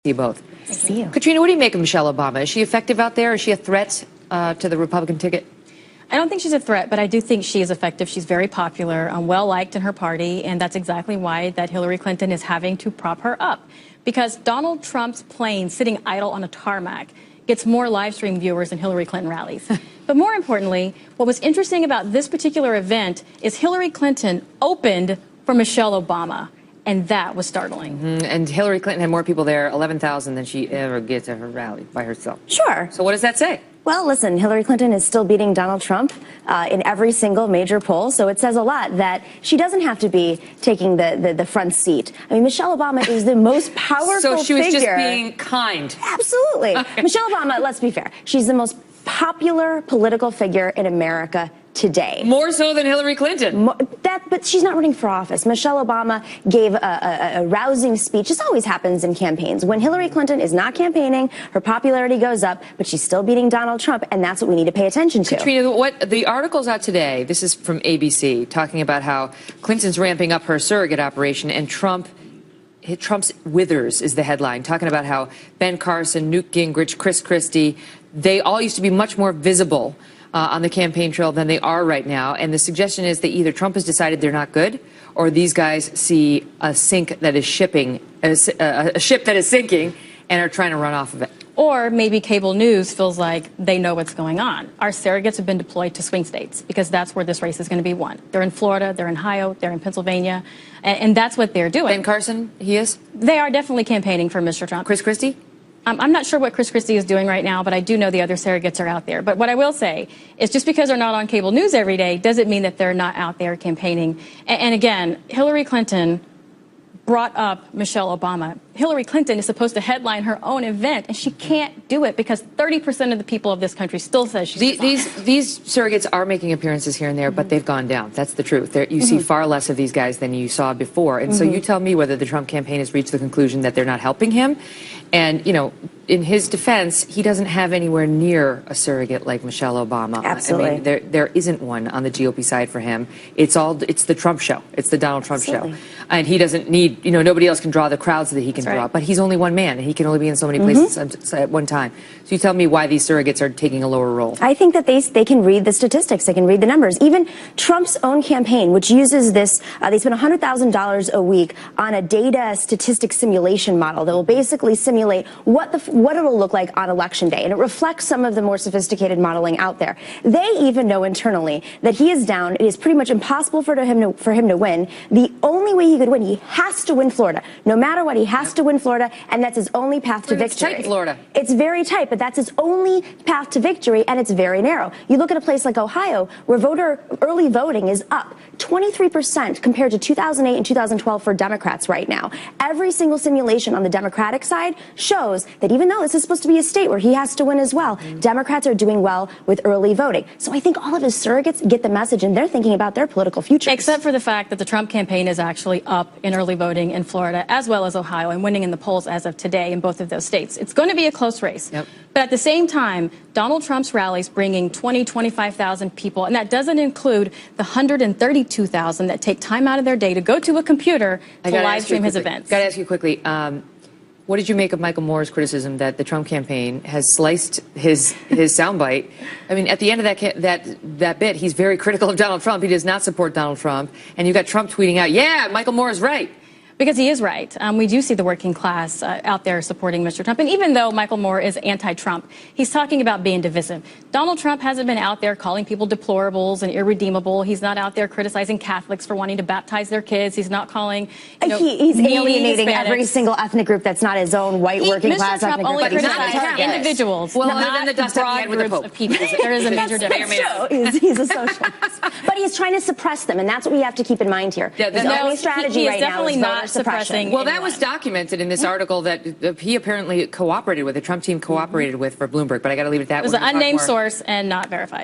You both. See you. Katrina, what do you make of Michelle Obama? Is she effective out there? Is she a threat to the Republican ticket? I don't think she's a threat, but I do think she is effective. She's very popular, well-liked in her party, and that's exactly why that Hillary Clinton is having to prop her up. Because Donald Trump's plane sitting idle on a tarmac gets more live stream viewers than Hillary Clinton rallies. But more importantly, what was interesting about this particular event is Hillary Clinton opened for Michelle Obama. And that was startling. And Hillary Clinton had more people there, 11,000, than she ever gets at her rally by herself. Sure. So what does that say? Well, listen, Hillary Clinton is still beating Donald Trump in every single major poll, so it says a lot that she doesn't have to be taking the front seat. I mean, Michelle Obama is the most powerful figure. So she was just being kind. Absolutely. Okay. Michelle Obama, let's be fair, she's the most popular political figure in America today. More so than Hillary Clinton. But she's not running for office. Michelle Obama gave a rousing speech. This always happens in campaigns. When Hillary Clinton is not campaigning, her popularity goes up, but she's still beating Donald Trump, and that's what we need to pay attention to. Katrina, what the article's out today, this is from ABC, talking about how Clinton's ramping up her surrogate operation, and Trump's withers is the headline, talking about how Ben Carson, Newt Gingrich, Chris Christie, they all used to be much more visible on the campaign trail than they are right now. And the suggestion is that either Trump has decided they're not good, or these guys see a sink that is shipping, a ship that is sinking, and are trying to run off of it. Or maybe cable news feels like they know what's going on. Our surrogates have been deployed to swing states because that's where this race is going to be won. They're in Florida, they're in Ohio, they're in Pennsylvania, and that's what they're doing. Ben Carson, he is? They are definitely campaigning for Mr. Trump. Chris Christie? I'm not sure what Chris Christie is doing right now, but I do know the other surrogates are out there. But what I will say is just because they're not on cable news every day doesn't mean that they're not out there campaigning. And again, Hillary Clinton brought up Michelle Obama. Hillary Clinton is supposed to headline her own event, and she can't do it because 30% of the people of this country still says she's These surrogates are making appearances here and there, but they've gone down. That's the truth. You see far less of these guys than you saw before. And so you tell me whether the Trump campaign has reached the conclusion that they're not helping him. And, you know, in his defense, he doesn't have anywhere near a surrogate like Michelle Obama. Absolutely. I mean, there isn't one on the GOP side for him. It's the Trump show. It's the Donald Trump show. And he doesn't need, you know, nobody else can draw the crowds that he can draw. But he's only one man, and he can only be in so many places at one time. So you tell me why these surrogates are taking a lower role. I think that they can read the statistics. They can read the numbers. Even Trump's own campaign, which uses this, they spend $100,000 a week on a data statistic simulation model that will basically simulate what it will look like on election day. And it reflects some of the more sophisticated modeling out there. They even know internally that he is down. It is pretty much impossible for him to win. The only way he could win, he has to win Florida. No matter what, he has to win Florida, and that's his only path to victory. It's tight in Florida. It's very tight, but that's his only path to victory, and it's very narrow. You look at a place like Ohio, where early voting is up 23% compared to 2008 and 2012 for Democrats right now. Every single simulation on the Democratic side shows that even though this is supposed to be a state where he has to win as well, Democrats are doing well with early voting. So I think all of his surrogates get the message, and they're thinking about their political future. Except for the fact that the Trump campaign is actually up in early voting in Florida as well as Ohio and winning in the polls as of today in both of those states. It's going to be a close race. Yep. But at the same time, Donald Trump's rallies bringing 25,000 people, and that doesn't include the 132,000 that take time out of their day to go to a computer to live stream his events. Got to ask you quickly, what did you make of Michael Moore's criticism that the Trump campaign has sliced his soundbite? I mean, at the end of that bit, he's very critical of Donald Trump. He does not support Donald Trump, and you got Trump tweeting out, "Yeah, Michael Moore is right." Because he is right. We do see the working class out there supporting Mr. Trump. And even though Michael Moore is anti-Trump, he's talking about being divisive. Donald Trump hasn't been out there calling people deplorables and irredeemable. He's not out there criticizing Catholics for wanting to baptize their kids. He's not calling, he's alienating every single ethnic group that's not his own white working class ethnic group. Mr. Trump only criticizes individuals, not broad groups of people. There is a major difference. He's a socialist. But he's trying to suppress them, and that's what we have to keep in mind here. His only strategy right now is voter suppression. Well, that was documented in this article that he apparently cooperated with, the Trump team cooperated with for Bloomberg, but I got to leave it at that. It was an unnamed source and not verified.